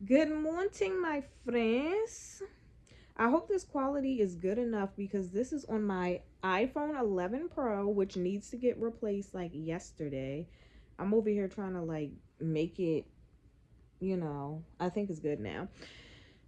Good morning, my friends. I hope this quality is good enough because this is on my iPhone 11 Pro, which needs to get replaced like yesterday. I'm over here trying to like make it, I think it's good now.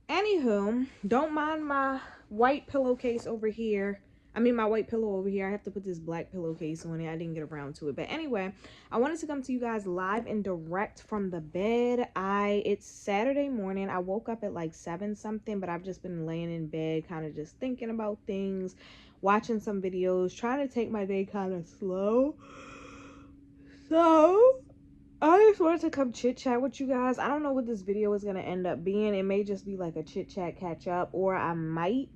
Anywho, don't mind my white pillowcase over here. I mean, my white pillow over here. I have to put this black pillowcase on it. I didn't get around to it. But anyway, I wanted to come to you guys live and direct from the bed. It's Saturday morning. I woke up at like 7 something, but I've just been laying in bed, kind of just thinking about things, watching some videos, trying to take my day kind of slow. So, I just wanted to come chit chat with you guys. I don't know what this video is going to end up being. It may just be like a chit chat catch up, or I might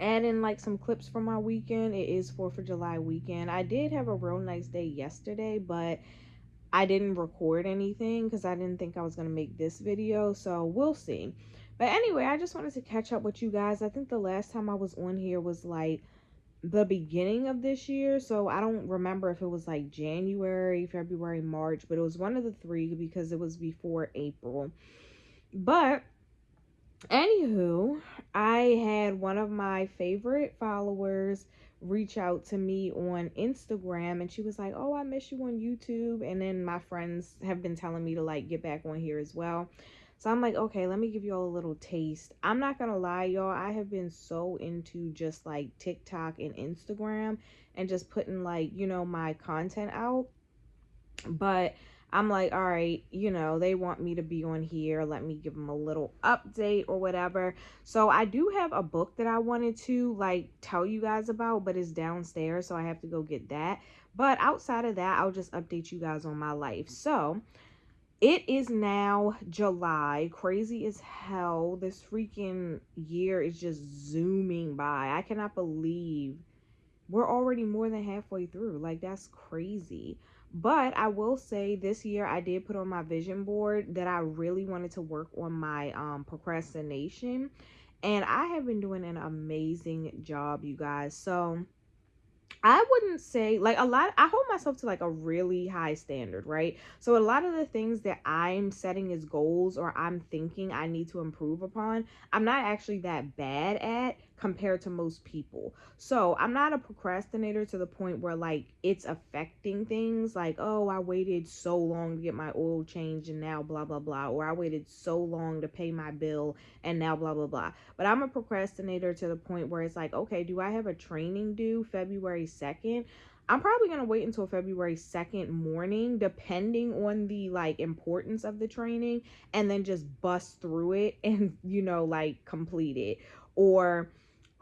add in like some clips from my weekend. It is 4th of July weekend. I did have a real nice day yesterday, but I didn't record anything because I didn't think I was going to make this video. So we'll see. But anyway, I just wanted to catch up with you guys. I think the last time I was on here was like the beginning of this year, so I don't remember if it was like January, February, March, but it was one of the three because it was before April. But anywho, I had one of my favorite followers reach out to me on Instagram, and she was like, "Oh, I miss you on YouTube." And then my friends have been telling me to like get back on here as well. So I'm like, okay, let me give y'all a little taste. I'm not gonna lie, y'all, I have been so into just like TikTok and Instagram and just putting like, my content out. But I'm like, all right, they want me to be on here. Let me give them a little update or whatever. So I do have a book that I wanted to like tell you guys about, but it's downstairs, so I have to go get that. But outside of that, I'll just update you guys on my life. So it is now July. Crazy as hell. This freaking year is just zooming by. I cannot believe we're already more than halfway through. Like, that's crazy. But I will say this year I did put on my vision board that I really wanted to work on my procrastination. And I have been doing an amazing job, you guys. So I wouldn't say like a lot. I hold myself to like a really high standard, right? So a lot of the things that I'm setting as goals or I'm thinking I need to improve upon, I'm not actually that bad at compared to most people. So I'm not a procrastinator to the point where like it's affecting things like, oh, I waited so long to get my oil changed and now blah blah blah, or I waited so long to pay my bill and now blah blah blah. But I'm a procrastinator to the point where it's like, okay, do I have a training due February 2nd? I'm probably going to wait until February 2nd morning, depending on the like importance of the training, and then just bust through it and, like complete it. Or,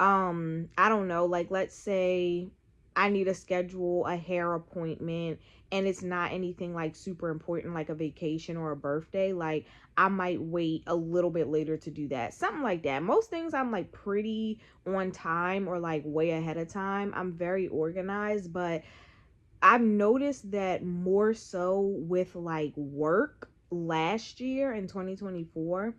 I don't know, like let's say I need to schedule a hair appointment and it's not anything like super important, like a vacation or a birthday. Like, I might wait a little bit later to do that. Something like that. Most things I'm like pretty on time or like way ahead of time. I'm very organized, but I've noticed that more so with like work last year in 2024.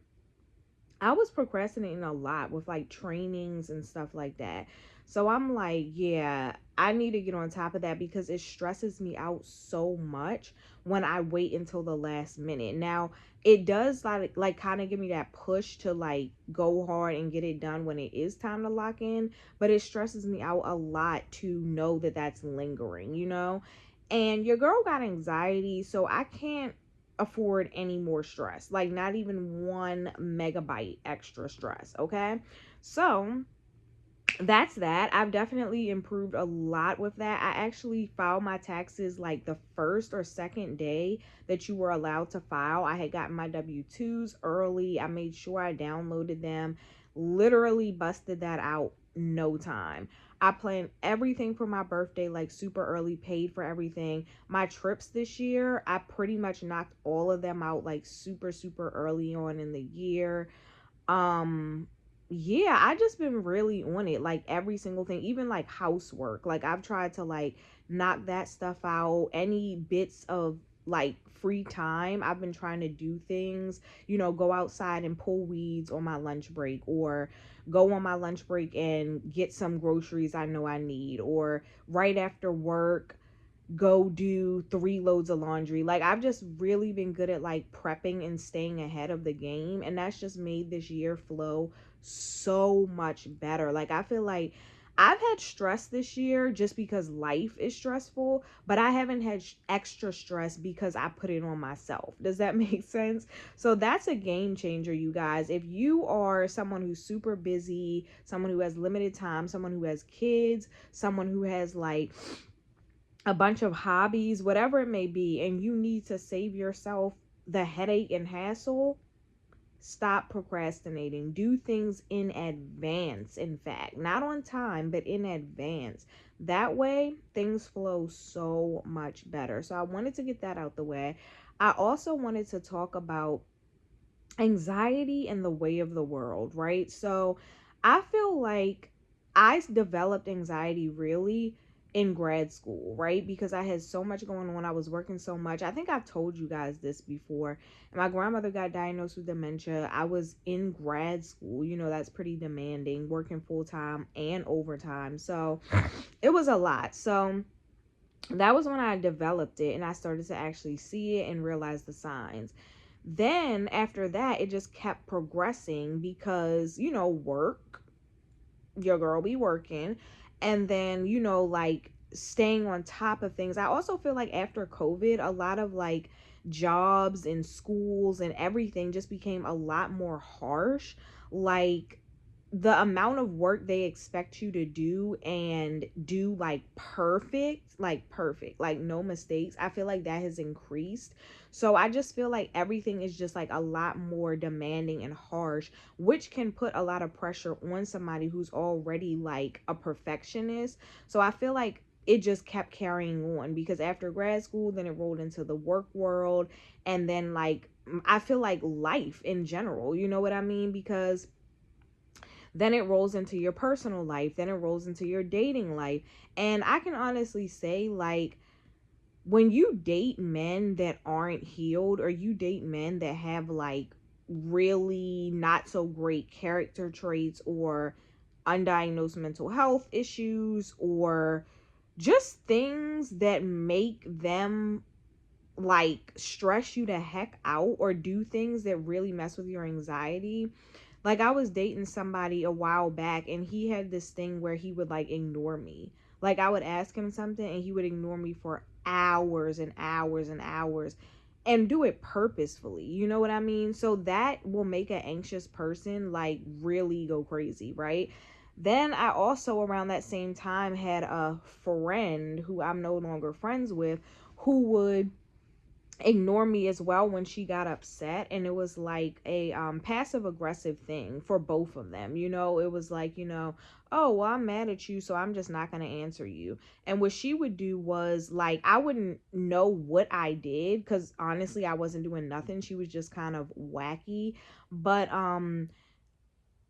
I was procrastinating a lot with like trainings and stuff like that. So I'm like, yeah, I need to get on top of that because it stresses me out so much when I wait until the last minute. Now, it does like kind of give me that push to like go hard and get it done when it is time to lock in, but it stresses me out a lot to know that that's lingering. And your girl got anxiety, so I can't afford any more stress, like not even 1 megabyte extra stress. Okay, so that's that. I've definitely improved a lot with that. I actually filed my taxes like the first or second day that you were allowed to file. I had gotten my W-2s early. I made sure I downloaded them, literally busted that out no time. I planned everything for my birthday like super early, paid for everything. My trips this year, I pretty much knocked all of them out like super super early on in the year. um yeah, I just been really on it, like every single thing, even like housework. Like, I've tried to like knock that stuff out. Any bits of like free time, I've been trying to do things, go outside and pull weeds on my lunch break, or go on my lunch break and get some groceries I know I need, or right after work go do 3 loads of laundry. Like, I've just really been good at like prepping and staying ahead of the game, and that's just made this year flow so much better. Like, I feel like I've had stress this year just because life is stressful, but I haven't had extra stress because I put it on myself. Does that make sense? So that's a game changer, you guys. If you are someone who's super busy, someone who has limited time, someone who has kids, someone who has like a bunch of hobbies, whatever it may be, and you need to save yourself the headache and hassle, stop procrastinating. Do things in advance, in fact. Not on time, but in advance. That way, things flow so much better. So I wanted to get that out the way. I also wanted to talk about anxiety and the way of the world, right? So I feel like I developed anxiety really in grad school, right? Because I had so much going on. I was working so much. I think I've told you guys this before. My grandmother got diagnosed with dementia. I was in grad school. You know, that's pretty demanding, working full time and overtime. So it was a lot. So that was when I developed it and I started to actually see it and realize the signs. Then after that, it just kept progressing because, work, your girl be working, and then, like staying on top of things. I also feel like after COVID, a lot of like jobs and schools and everything just became a lot more harsh. Like, the amount of work they expect you to do and do like perfect, like no mistakes, I feel like that has increased. So I just feel like everything is just like a lot more demanding and harsh, which can put a lot of pressure on somebody who's already like a perfectionist. So I feel like it just kept carrying on because after grad school, then it rolled into the work world, and then like I feel like life in general, you know what I mean? Because then it rolls into your personal life, then it rolls into your dating life. And I can honestly say, like, when you date men that aren't healed, or you date men that have like really not so great character traits, or undiagnosed mental health issues, or just things that make them like stress you the heck out, or do things that really mess with your anxiety. Like, I was dating somebody a while back, and he had this thing where he would like ignore me. Like, I would ask him something and he would ignore me for hours and hours and hours, and do it purposefully. You know what I mean? So that will make an anxious person like really go crazy, right? Then I also around that same time had a friend who I'm no longer friends with, who would ignore me as well when she got upset, and it was like a passive aggressive thing for both of them. It was like, oh well, I'm mad at you, so I'm just not going to answer you. And what she would do was like, I wouldn't know what I did because honestly I wasn't doing nothing. She was just kind of wacky. But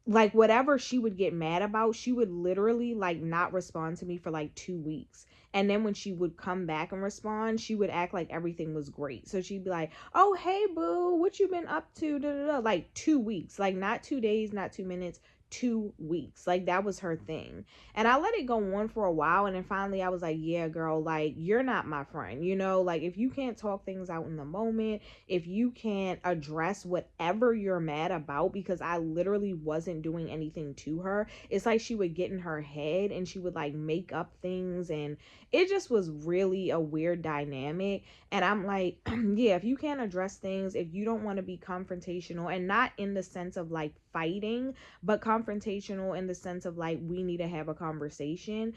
like whatever she would get mad about, she would literally like not respond to me for like 2 weeks. And then when she would come back and respond, she would act like everything was great. So she'd be like, oh, hey, boo, what you been up to? Da, da, da. Like 2 weeks, like not 2 days, not 2 minutes, 2 weeks. Like that was her thing. And I let it go on for a while. And then finally I was like, yeah, girl, like you're not my friend. Like if you can't talk things out in the moment, if you can't address whatever you're mad about, because I literally wasn't doing anything to her. It's like she would get in her head and she would like make up things, and it just was really a weird dynamic. And I'm like, yeah, if you can't address things, if you don't want to be confrontational, and not in the sense of like fighting, but confrontational in the sense of like we need to have a conversation,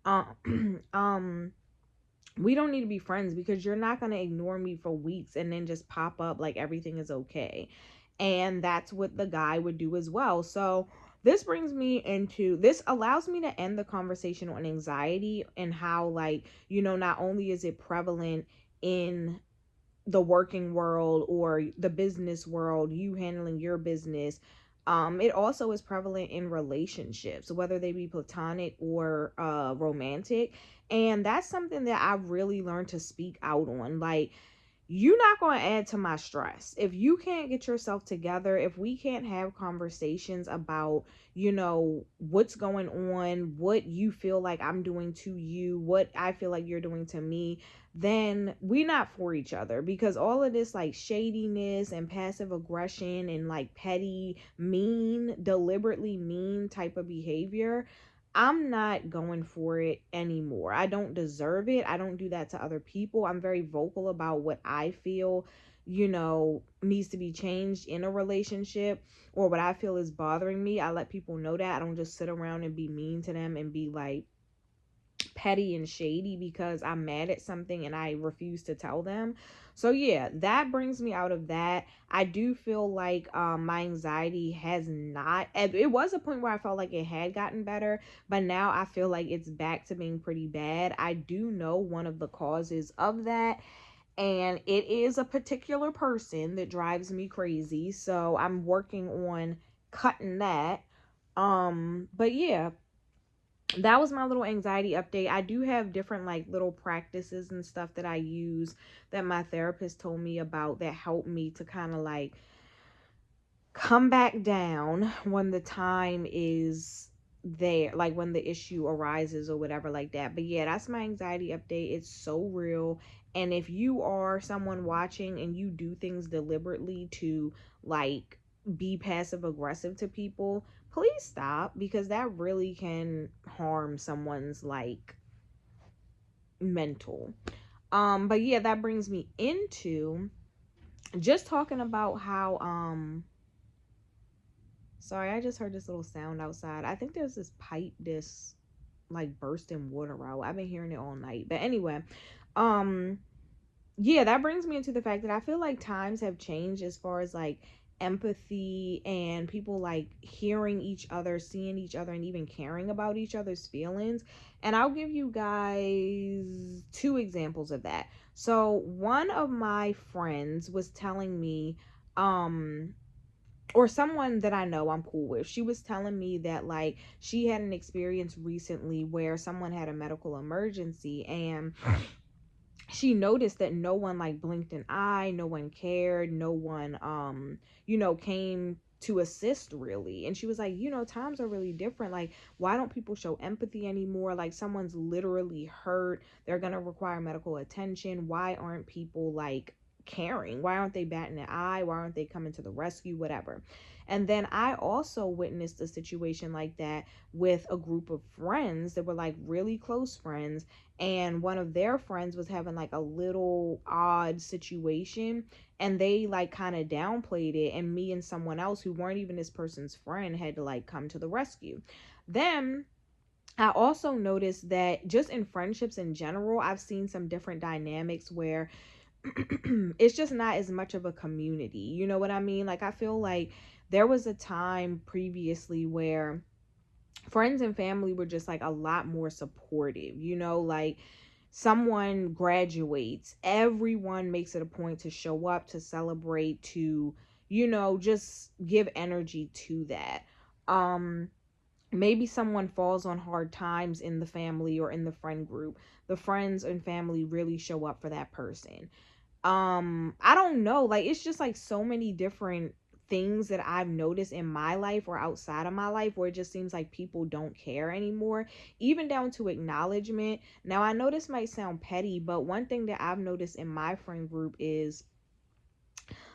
um we don't need to be friends, because you're not going to ignore me for weeks and then just pop up like everything is okay. And that's what the guy would do as well. So this allows me to end the conversation on anxiety, and how like, not only is it prevalent in the working world or the business world, you handling your business, it also is prevalent in relationships, whether they be platonic or romantic. And that's something that I've really learned to speak out on. Like, you're not going to add to my stress. If you can't get yourself together, if we can't have conversations about, what's going on, what you feel like I'm doing to you, what I feel like you're doing to me, then we're not for each other. Because all of this like shadiness and passive aggression and like petty, mean, deliberately mean type of behavior, I'm not going for it anymore. I don't deserve it. I don't do that to other people. I'm very vocal about what I feel, needs to be changed in a relationship, or what I feel is bothering me. I let people know that. I don't just sit around and be mean to them and be like petty and shady because I'm mad at something and I refuse to tell them. So yeah, that brings me out of that. I do feel like my anxiety has not, it was a point where I felt like it had gotten better, but now I feel like it's back to being pretty bad. I do know one of the causes of that, and it is a particular person that drives me crazy. So I'm working on cutting that. But yeah, that was my little anxiety update. I do have different like little practices and stuff that I use that my therapist told me about that help me to kind of like come back down when the time is there, like when the issue arises or whatever like that. But yeah, that's my anxiety update. It's so real. And if you are someone watching and you do things deliberately to like be passive aggressive to people, please stop, because that really can harm someone's like mental. But yeah, that brings me into just talking about how sorry, I just heard this little sound outside. I think there's this pipe this like bursting water out. I've been hearing it all night. But anyway, um yeah, that brings me into the fact that I feel like times have changed as far as like empathy and people like hearing each other, seeing each other, and even caring about each other's feelings. And I'll give you guys two examples of that. So one of my friends was telling me, or someone that I know I'm cool with, she was telling me that like she had an experience recently where someone had a medical emergency, and she noticed that no one like blinked an eye, no one cared, no one came to assist really. And she was like, times are really different. Like, why don't people show empathy anymore? Like, someone's literally hurt, they're gonna require medical attention. Why aren't people like caring? Why aren't they batting an eye? Why aren't they coming to the rescue? Whatever. And then I also witnessed a situation like that with a group of friends that were like really close friends, and one of their friends was having like a little odd situation, and they like kind of downplayed it, and me and someone else who weren't even this person's friend had to like come to the rescue. Then I also noticed that just in friendships in general, I've seen some different dynamics where it's just not as much of a community. You know what I mean? Like, I feel like there was a time previously where friends and family were just like a lot more supportive, like someone graduates, everyone makes it a point to show up, to celebrate, to just give energy to that. Maybe someone falls on hard times in the family or in the friend group, the friends and family really show up for that person. I don't know, like it's just like so many different things that I've noticed in my life or outside of my life where it just seems like people don't care anymore, even down to acknowledgement. Now I know this might sound petty, but one thing that I've noticed in my friend group is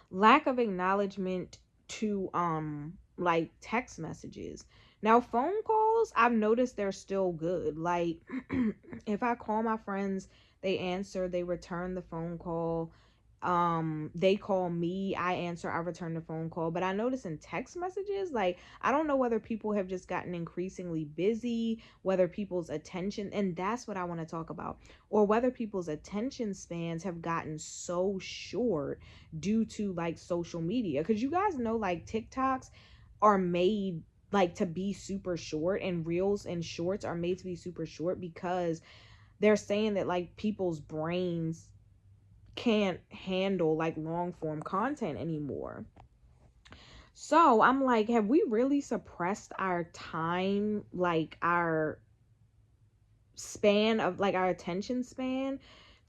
lack of acknowledgement to like text messages. Now phone calls, I've noticed they're still good. Like if I call my friends, they answer, they return the phone call. They call me, I answer, I return the phone call. But I notice in text messages, like I don't know whether people have just gotten increasingly busy, whether people's attention, and that's what I want to talk about, or whether people's attention spans have gotten so short due to like social media. Because you guys know like TikToks are made like to be super short, and reels and shorts are made to be super short because they're saying that like people's brains can't handle like long form content anymore. So I'm like, have we really suppressed our time, like our span of like our attention span,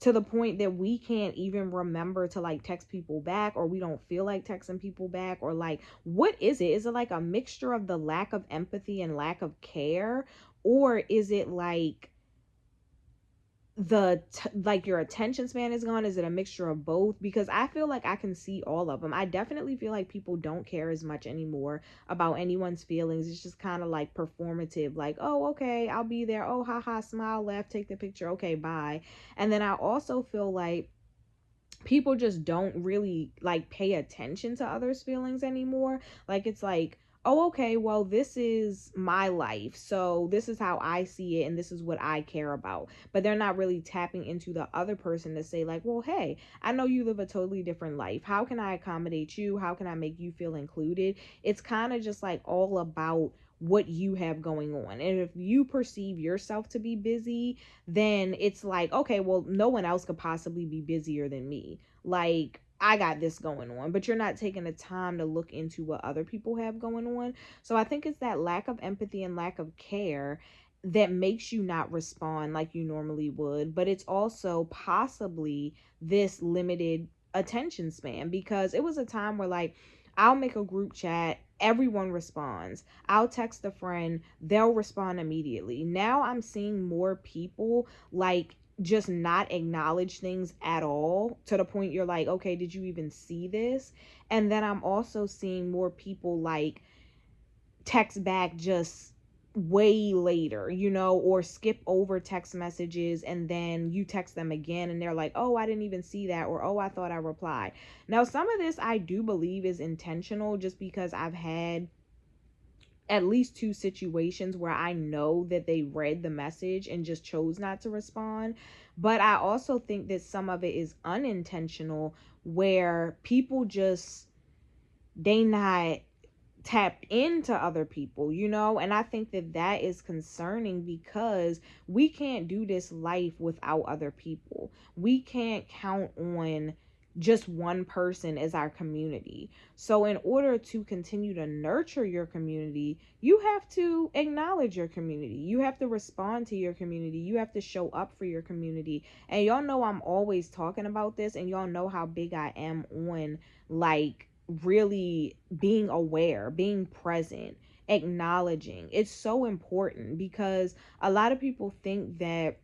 to the point that we can't even remember to like text people back, or we don't feel like texting people back, or like, what is it? Is it like a mixture of the lack of empathy and lack of care, or is it like like your attention span is gone? Is it a mixture of both? Because I feel like I can see all of them. I definitely feel like people don't care as much anymore about anyone's feelings. It's just kind of like performative, like, oh, okay, I'll be there, oh, haha, smile, laugh, take the picture, okay, bye. And then I also feel like people just don't really like pay attention to others' feelings anymore. Like, it's like, oh, okay, well, this is my life, so this is how I see it and this is what I care about. But they're not really tapping into the other person to say like, well, hey, I know you live a totally different life. How can I accommodate you? How can I make you feel included? It's kind of just like all about what you have going on. And if you perceive yourself to be busy, then it's like, okay, well, no one else could possibly be busier than me. Like, I got this going on, but you're not taking the time to look into what other people have going on. So I think it's that lack of empathy and lack of care that makes you not respond like you normally would. But it's also possibly this limited attention span, because it was a time where like I'll make a group chat, everyone responds. I'll text a friend, they'll respond immediately. Now I'm seeing more people like just not acknowledge things at all, to the point you're like, okay, did you even see this? And then I'm also seeing more people like text back just way later, or skip over text messages, and then you text them again and they're like, oh, I didn't even see that, or oh, I thought I replied. Now, some of this I do believe is intentional, just because I've had at least two situations where I know that they read the message and just chose not to respond. But I also think that some of it is unintentional, where people just, they not tapped into other people, and I think that that is concerning, because we can't do this life without other people. We can't count on just one person as our community. So in order to continue to nurture your community, you have to acknowledge your community, you have to respond to your community, you have to show up for your community. And y'all know I'm always talking about this, and y'all know how big I am on like really being aware, being present, acknowledging. It's so important, because a lot of people think that,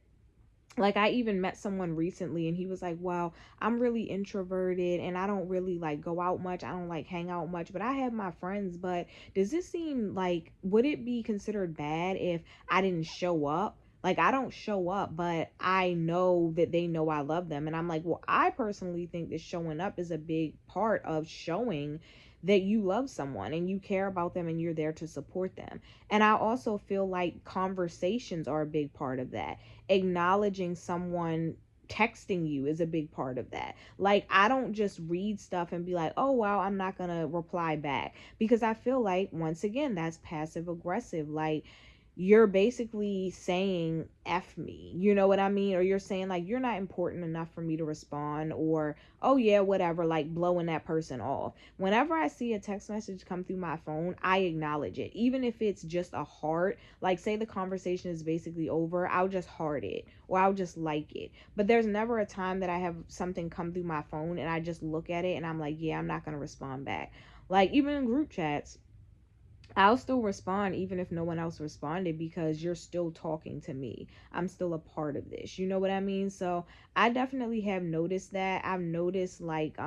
like, I even met someone recently and he was like, well, I'm really introverted and I don't really like go out much, I don't like hang out much, but I have my friends. But does this seem like, would it be considered bad if I didn't show up? Like, I don't show up, but I know that they know I love them. And I'm like, well, I personally think that showing up is a big part of showing that you love someone and you care about them and you're there to support them. And I also feel like conversations are a big part of that. Acknowledging someone texting you is a big part of that. Like, I don't just read stuff and be like, oh wow, I'm not gonna reply back, because I feel like, once again, that's passive aggressive. Like, you're basically saying F me, you know what I mean? Or you're saying like, you're not important enough for me to respond, or oh yeah, whatever, like blowing that person off. Whenever I see a text message come through my phone, I acknowledge it, even if it's just a heart. Like, say the conversation is basically over, I'll just heart it, or I'll just like it. But there's never a time that I have something come through my phone and I just look at it and I'm like, yeah, I'm not going to respond back. Like, even in group chats, I'll still respond even if no one else responded, because you're still talking to me. I'm still a part of this. You know what I mean? So I definitely have noticed that. I've noticed like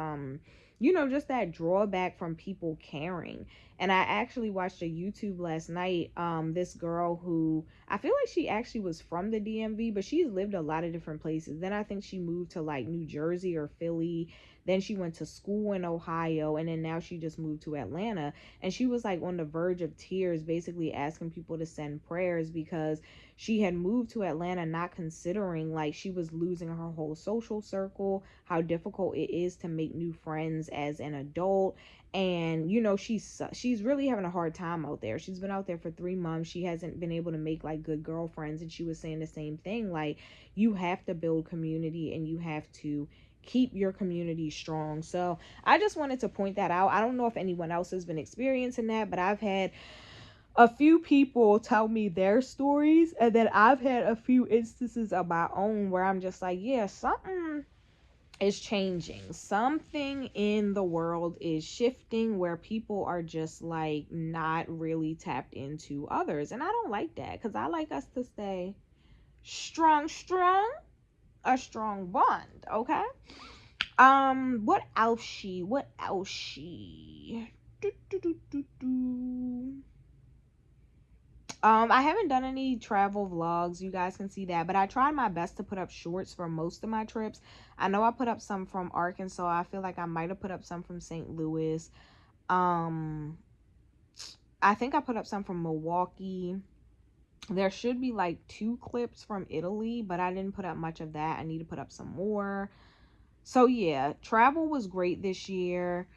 just that drawback from people caring. And I actually watched a YouTube last night, this girl who, I feel like she actually was from the DMV, but she's lived a lot of different places. Then I think she moved to like New Jersey or Philly. Then she went to school in Ohio, and then now she just moved to Atlanta. And she was like on the verge of tears, basically asking people to send prayers, because she had moved to Atlanta not considering like she was losing her whole social circle, how difficult it is to make new friends as an adult. And she's really having a hard time out there. She's been out there for 3 months. She hasn't been able to make like good girlfriends, and she was saying the same thing, like, you have to build community and you have to keep your community strong. So I just wanted to point that out. I don't know if anyone else has been experiencing that, but I've had a few people tell me their stories, and then I've had a few instances of my own where I'm just like, yeah, something is changing. Something in the world is shifting where people are just like not really tapped into others. And I don't like that, because I like us to stay strong, a strong bond, okay? What else she? Do, do, do, do, do. I haven't done any travel vlogs. You guys can see that, but I tried my best to put up shorts for most of my trips. I know I put up some from Arkansas. I feel like I might have put up some from St. Louis. Um, I think I put up some from Milwaukee. There should be like 2 clips from Italy, but I didn't put up much of that. I need to put up some more. So yeah, travel was great this year.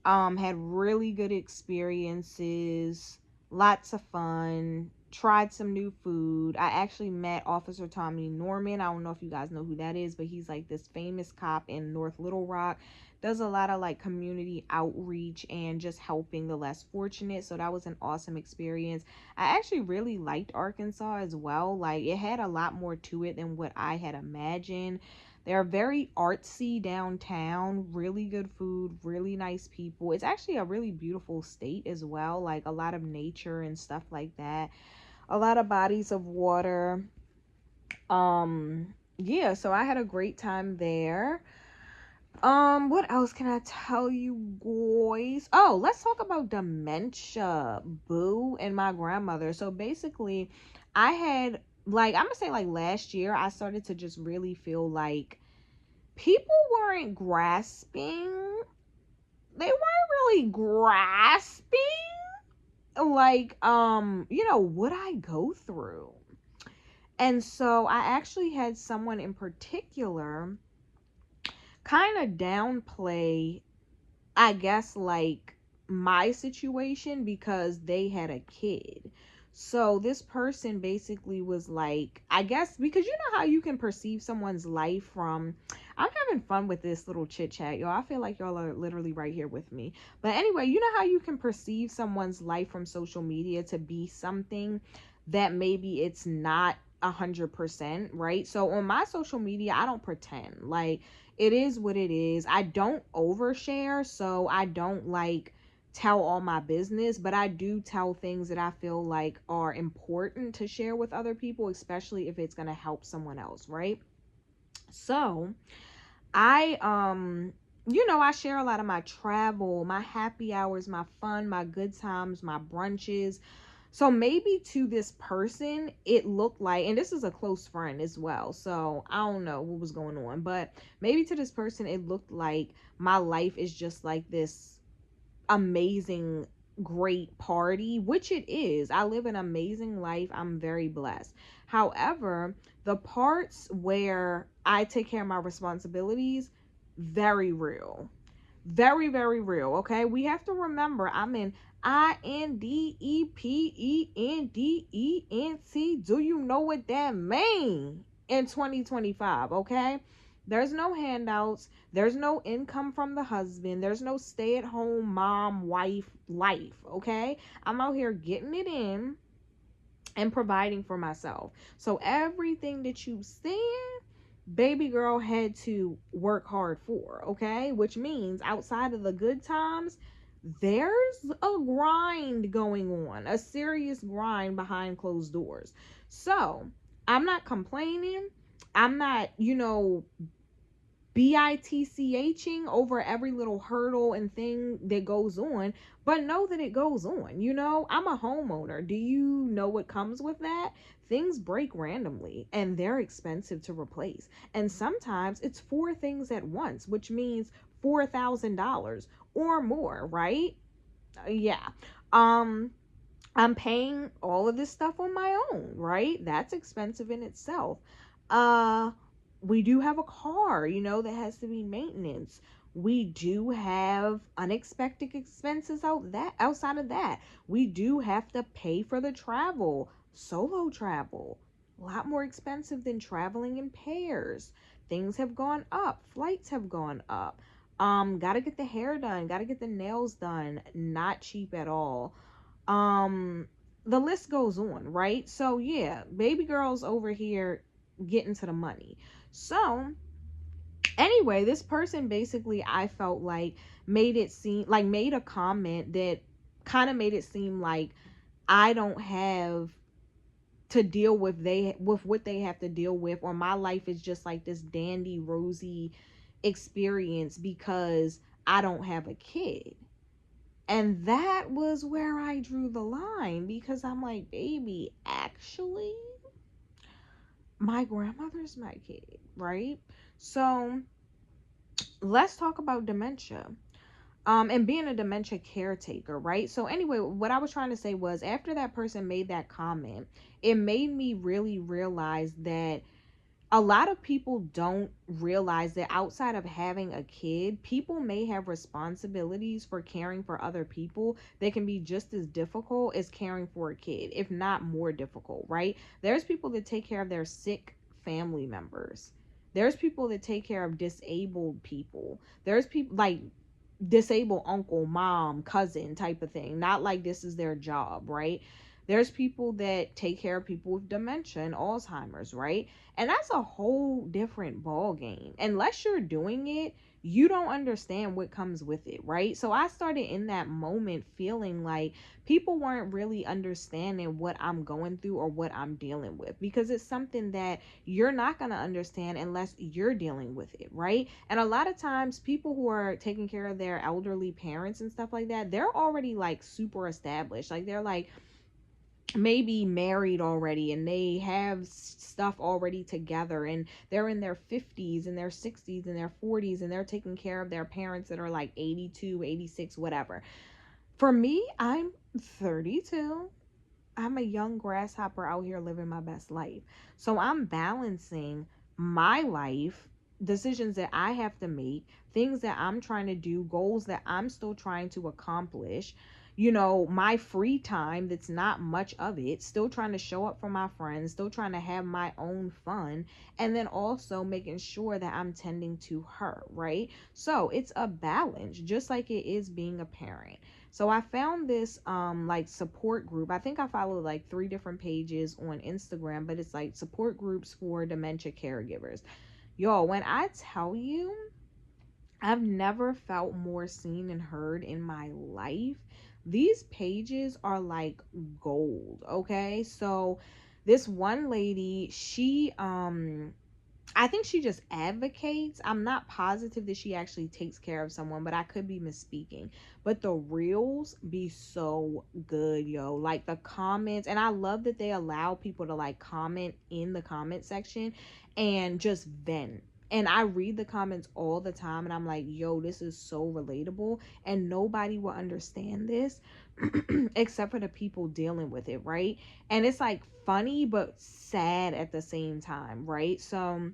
Had really good experiences, lots of fun, tried some new food. I actually met Officer Tommy Norman. I don't know if you guys know who that is, but he's like this famous cop in North Little Rock. Does a lot of like community outreach and just helping the less fortunate. So that was an awesome experience. I actually really liked Arkansas as well. Like, it had a lot more to it than what I had imagined. They're very artsy downtown, really good food, really nice people. It's actually a really beautiful state as well, like a lot of nature and stuff like that. A lot of bodies of water. Yeah, so I had a great time there. What else can I tell you guys? Oh, let's talk about dementia, Boo, and my grandmother. So basically, I had, like, I'm gonna say like last year, I started to just really feel like people weren't grasping. They weren't really grasping like what I go through. And so I actually had someone in particular kind of downplay, I guess, like my situation because they had a kid. So this person basically was like, I guess, because you know how you can perceive someone's life from, I'm having fun with this little chit chat, y'all. I feel like y'all are literally right here with me. But anyway, you know how you can perceive someone's life from social media to be something that maybe it's not 100%, right? So on my social media, I don't pretend. Like, it is what it is. I don't overshare, so I don't like tell all my business, but I do tell things that I feel like are important to share with other people, especially if it's going to help someone else, right? So, I share a lot of my travel, my happy hours, my fun, my good times, my brunches. So maybe to this person, it looked like, and this is a close friend as well, so I don't know what was going on, but maybe to this person, it looked like my life is just like this amazing, great party, which it is. I live an amazing life. I'm very blessed. However, the parts where I take care of my responsibilities, very real. Very, very real. Okay. We have to remember I'm in INDEPENDENT. Do you know what that means in 2025? Okay. There's no handouts. There's no income from the husband. There's no stay at home mom, wife life. Okay. I'm out here getting it in and providing for myself. So everything that you see, baby girl had to work hard for, okay? Which means outside of the good times, there's a grind going on, a serious grind behind closed doors. So I'm not complaining. I'm not, bitching over every little hurdle and thing that goes on, but know that it goes on. I'm a homeowner. Do you know what comes with that? Things break randomly and they're expensive to replace, and sometimes it's 4 things at once, which means $4,000 or more, right? Yeah. um I'm paying all of this stuff on my own, right? That's expensive in itself. Uh, we do have a car, that has to be maintenance. We do have unexpected expenses outside of that. We do have to pay for the travel, solo travel. A lot more expensive than traveling in pairs. Things have gone up, flights have gone up. Gotta get the hair done, gotta get the nails done. Not cheap at all. um the list goes on, right? So yeah, baby girl's over here getting to the money. So anyway, this person basically, I felt like, made a comment that kind of made it seem like I don't have to deal with what they have to deal with, or my life is just like this dandy rosy experience because I don't have a kid. And that was where I drew the line, because I'm like, baby, actually, my grandmother's my kid, right? So let's talk about dementia. And being a dementia caretaker, right? So anyway, what I was trying to say was, after that person made that comment, it made me really realize that a lot of people don't realize that outside of having a kid, people may have responsibilities for caring for other people that can be just as difficult as caring for a kid, if not more difficult, right? There's people that take care of their sick family members. There's people that take care of disabled people. There's people like disabled uncle, mom, cousin type of thing. Not like this is their job, right? There's people that take care of people with dementia and Alzheimer's, right? And that's a whole different ball game. Unless you're doing it, you don't understand what comes with it, right? So I started in that moment feeling like people weren't really understanding what I'm going through or what I'm dealing with, because it's something that you're not going to understand unless you're dealing with it, right? And a lot of times people who are taking care of their elderly parents and stuff like that, they're already like super established. Like they're like maybe married already, and they have stuff already together, and they're in their 50s and their 60s and their 40s, and they're taking care of their parents that are like 82, 86, whatever. For me, I'm 32. I'm a young grasshopper out here living my best life. So I'm balancing my life, decisions that I have to make, things that I'm trying to do, goals that I'm still trying to accomplish, my free time that's not much of it, still trying to show up for my friends, still trying to have my own fun, and then also making sure that I'm tending to her, right? So it's a balance, just like it is being a parent. So I found this like support group. I think I follow like 3 different pages on Instagram, but it's like support groups for dementia caregivers. Y'all, when I tell you, I've never felt more seen and heard in my life. These pages are like gold, okay? So this one lady, I think she just advocates. I'm not positive that she actually takes care of someone, but I could be misspeaking. But the reels be so good, yo. Like the comments, and I love that they allow people to like comment in the comment section and just vent. And I read the comments all the time, and I'm like, yo, this is so relatable, and nobody will understand this except for the people dealing with it, right? And it's like funny but sad at the same time, right? So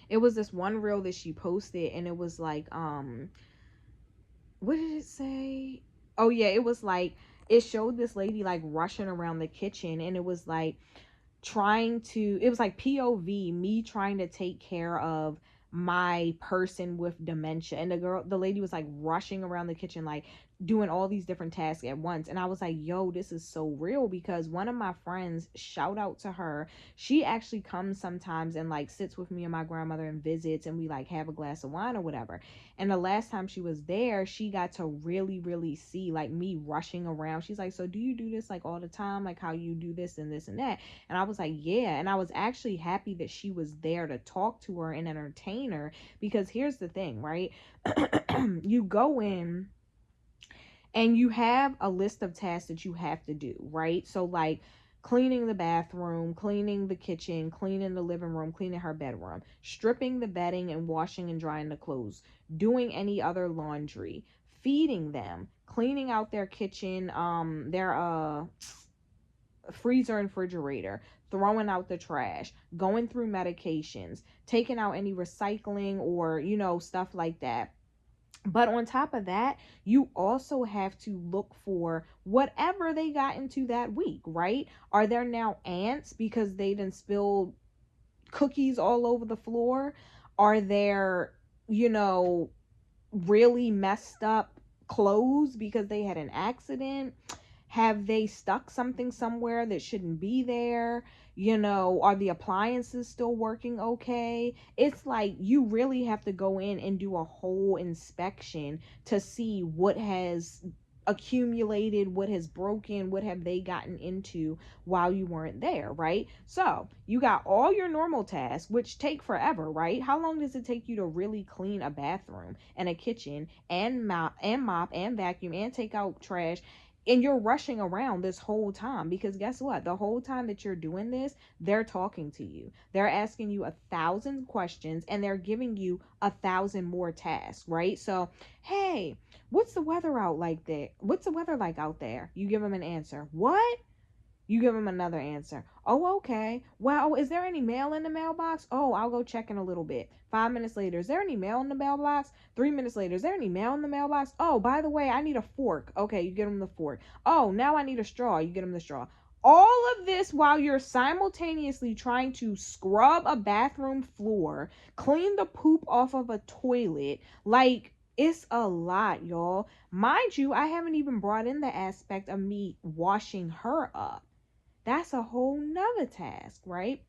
it was this one reel that she posted, and it was like what did it say? Oh yeah, it was like, it showed this lady like rushing around the kitchen, and it was like it was like POV, me trying to take care of my person with dementia, and the lady was like rushing around the kitchen, like doing all these different tasks at once. And I was like, yo, this is so real, because one of my friends, shout out to her, she actually comes sometimes and like sits with me and my grandmother and visits, and we like have a glass of wine or whatever. And the last time she was there, she got to really see like me rushing around. She's like, so do you do this like all the time, like how you do this and this and that? And I was like, yeah. And I was actually happy that she was there to talk to her and entertain her, because here's the thing, right? You go in and you have a list of tasks that you have to do, right? So like cleaning the bathroom, cleaning the kitchen, cleaning the living room, cleaning her bedroom, stripping the bedding and washing and drying the clothes, doing any other laundry, feeding them, cleaning out their kitchen, their freezer and refrigerator, throwing out the trash, going through medications, taking out any recycling or, stuff like that. But on top of that, you also have to look for whatever they got into that week, right? Are there now ants because they done spilled cookies all over the floor? Are there, really messed up clothes because they had an accident? Have they stuck something somewhere that shouldn't be there? You know, are the appliances still working okay? It's like you really have to go in and do a whole inspection to see what has accumulated, what has broken, what have they gotten into while you weren't there, right? So you got all your normal tasks, which take forever, right? How long does it take you to really clean a bathroom and a kitchen and mop and vacuum and take out trash? And you're rushing around this whole time because guess what? The whole time that you're doing this, they're talking to you. They're asking you 1,000 questions and they're giving you 1,000 more tasks, right? So, hey, what's the weather out like there? What's the weather like out there? You give them an answer. What? You give them another answer. Oh, okay. Well, is there any mail in the mailbox? Oh, I'll go check in a little bit. 5 minutes later, is there any mail in the mailbox? 3 minutes later, is there any mail in the mailbox? Oh, by the way, I need a fork. Okay, you get them the fork. Oh, now I need a straw. You get them the straw. All of this while you're simultaneously trying to scrub a bathroom floor, clean the poop off of a toilet. Like, it's a lot, y'all. Mind you, I haven't even brought in the aspect of me washing her up. That's a whole nother task, right?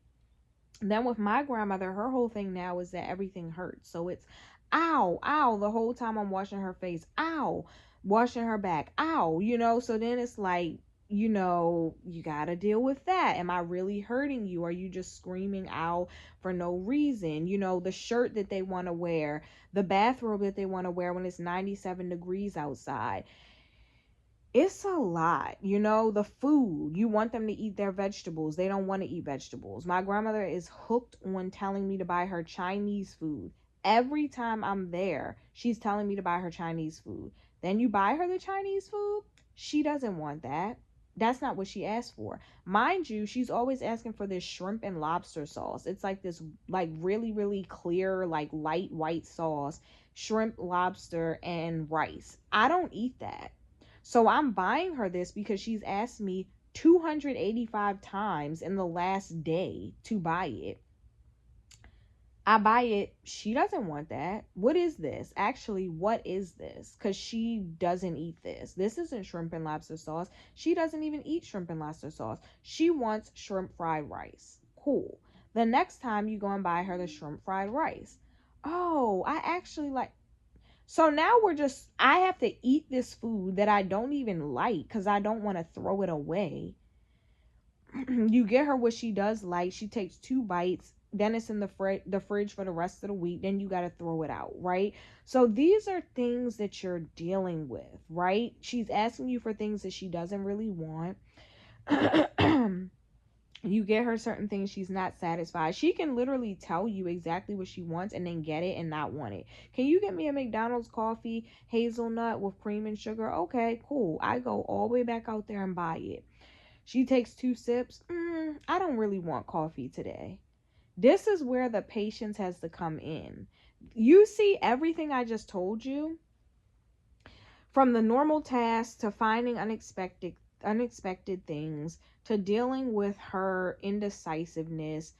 Then with my grandmother, her whole thing now is that everything hurts. So it's ow, ow, the whole time I'm washing her face, ow, washing her back, ow, you know. So then it's like, you know, you got to deal with that. Am I really hurting you? Are you just screaming ow for no reason? You know, the shirt that they want to wear, the bathrobe that they want to wear when it's 97 degrees outside. It's a lot, you know. The food, you want them to eat their vegetables, they don't want to eat vegetables. My grandmother is hooked on telling me to buy her Chinese food. Every time I'm there, she's telling me to buy her Chinese food. Then you buy her the Chinese food, she doesn't want that. That's not what she asked for. Mind you, she's always asking for this shrimp and lobster sauce. It's like this, like, really really clear, like light white sauce, shrimp, lobster, and rice. I don't eat that. So I'm buying her this because she's asked me 285 times in the last day to buy it. I buy it. She doesn't want that. What is this? Actually, what is this? Because she doesn't eat this. This isn't shrimp and lobster sauce. She doesn't even eat shrimp and lobster sauce. She wants shrimp fried rice. Cool. The next time you go and buy her the shrimp fried rice. Oh, I actually like. So now I have to eat this food that I don't even like because I don't want to throw it away. You get her what she does like. She takes 2 bites. Then it's in the fridge for the rest of the week. Then you got to throw it out, right? So these are things that you're dealing with, right? She's asking you for things that she doesn't really want. You get her certain things, she's not satisfied. She can literally tell you exactly what she wants and then get it and not want it. Can you get me a McDonald's coffee, hazelnut with cream and sugar? Okay, cool. I go all the way back out there and buy it. She takes 2 sips. I don't really want coffee today. This is where the patience has to come in. You see everything I just told you, from the normal tasks to finding unexpected things to dealing with her indecisiveness.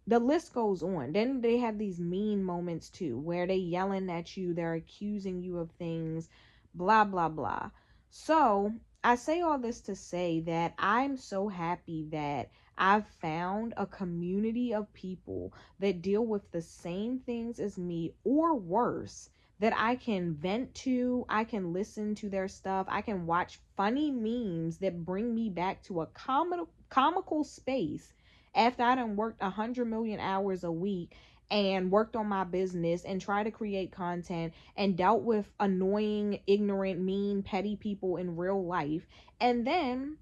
The list goes on. Then they have these mean moments too, where they yelling at you, they're accusing you of things, blah blah blah. So I say all this to say that I'm so happy that I've found a community of people that deal with the same things as me or worse, that I can vent to. I can listen to their stuff. I can watch funny memes that bring me back to a comical space after I done worked 100 million hours a week and worked on my business and try to create content and dealt with annoying, ignorant, mean, petty people in real life. And then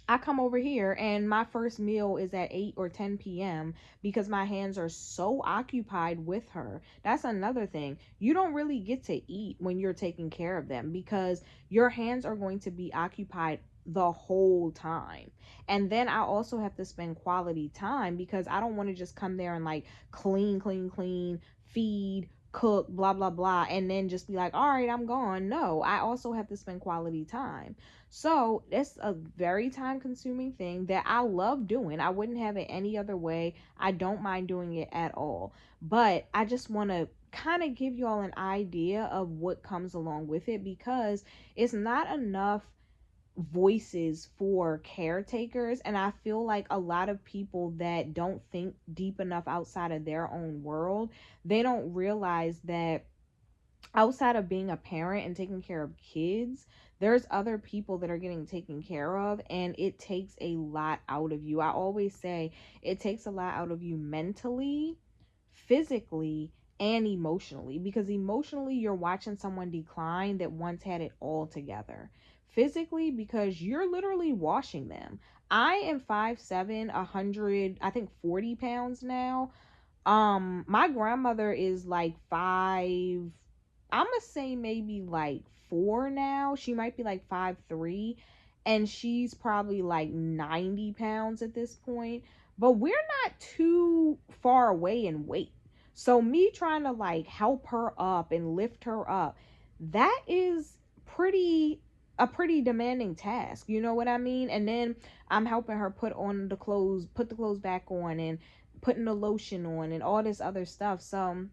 I come over here and my first meal is at 8 or 10 p.m. because my hands are so occupied with her. That's another thing. You don't really get to eat when you're taking care of them because your hands are going to be occupied the whole time. And then I also have to spend quality time because I don't want to just come there and like clean, feed, cook, blah blah blah, and then just be like, all right, I'm gone. No, I also have to spend quality time. So it's a very time consuming thing that I love doing. I wouldn't have it any other way. I don't mind doing it at all. But I just want to kind of give you all an idea of what comes along with it because it's not enough voices for caretakers. And I feel like a lot of people that don't think deep enough outside of their own world, they don't realize that outside of being a parent and taking care of kids, there's other people that are getting taken care of, and it takes a lot out of you. I always say it takes a lot out of you mentally, physically, and emotionally, because emotionally you're watching someone decline that once had it all together. Physically, because you're literally washing them. I am 5'7", 100, I think 40 pounds now. My grandmother is like 5, I'm gonna say maybe like 4 now. She might be like 5'3", and she's probably like 90 pounds at this point. But we're not too far away in weight. So me trying to like help her up and lift her up, that is pretty a pretty demanding task. You know what I mean? And then I'm helping her put the clothes back on, and putting the lotion on and all this other stuff. So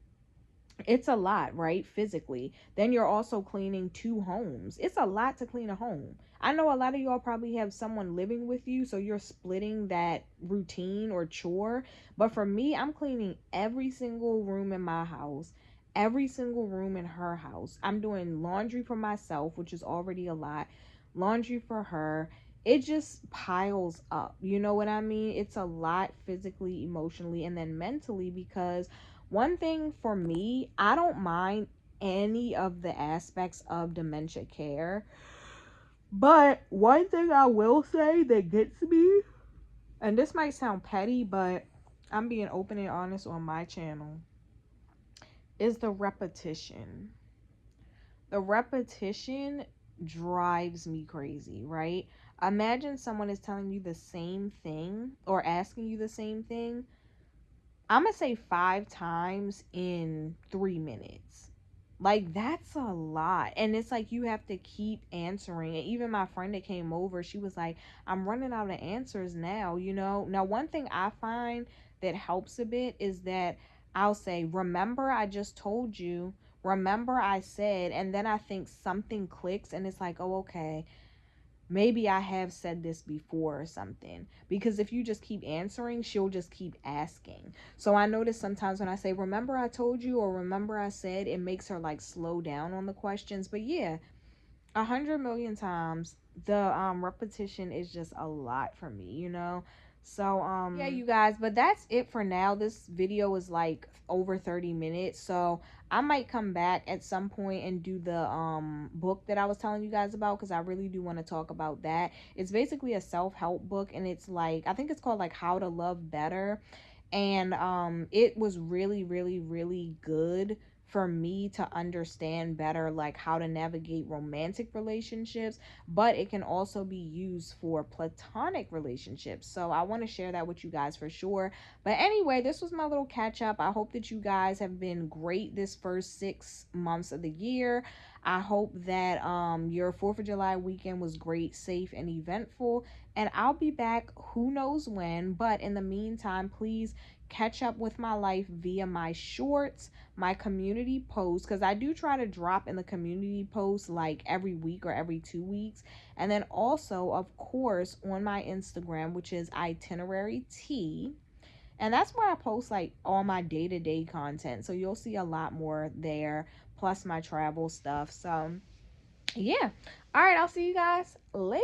it's a lot, right? Physically. Then you're also cleaning 2 homes. It's a lot to clean a home. I know a lot of y'all probably have someone living with you, so you're splitting that routine or chore. But for me, I'm cleaning every single room in my house, every single room in her house. I'm doing laundry for myself, which is already a lot, laundry for her. It just piles up. You know what I mean? It's a lot physically, emotionally, and then mentally, because one thing for me, I don't mind any of the aspects of dementia care. But one thing I will say that gets me, and this might sound petty, but I'm being open and honest on my channel, is the repetition. The repetition drives me crazy, right? Imagine someone is telling you the same thing or asking you the same thing, I'm gonna say 5 times in 3 minutes. Like, that's a lot. And it's like you have to keep answering. And even my friend that came over, she was like, I'm running out of answers now, you know? Now, one thing I find that helps a bit is that I'll say, remember, I just told you. Remember, I said. And then I think something clicks, and it's like, oh, okay, maybe I have said this before or something. Because if you just keep answering, she'll just keep asking. So I notice sometimes when I say, remember I told you, or remember I said, it makes her like slow down on the questions. But yeah, 100 million times, the repetition is just a lot for me, you know. So yeah, you guys, but that's it for now. This video is like over 30 minutes, so I might come back at some point and do the book that I was telling you guys about, because I really do want to talk about that. It's basically a self-help book, and it's like, I think it's called like How to Love Better. And it was really, really, really good for me to understand better like how to navigate romantic relationships, but it can also be used for platonic relationships. So I want to share that with you guys for sure. But anyway, this was my little catch up. I hope that you guys have been great this first 6 months of the year. I hope that your 4th of July weekend was great, safe, and eventful. And I'll be back who knows when. But in the meantime, please catch up with my life via my shorts, my community posts, because I do try to drop in the community posts like every week or every 2 weeks. And then also, of course, on my Instagram, which is itinerary T. And that's where I post like all my day-to-day content. So you'll see a lot more there, plus my travel stuff. So yeah. All right, I'll see you guys later.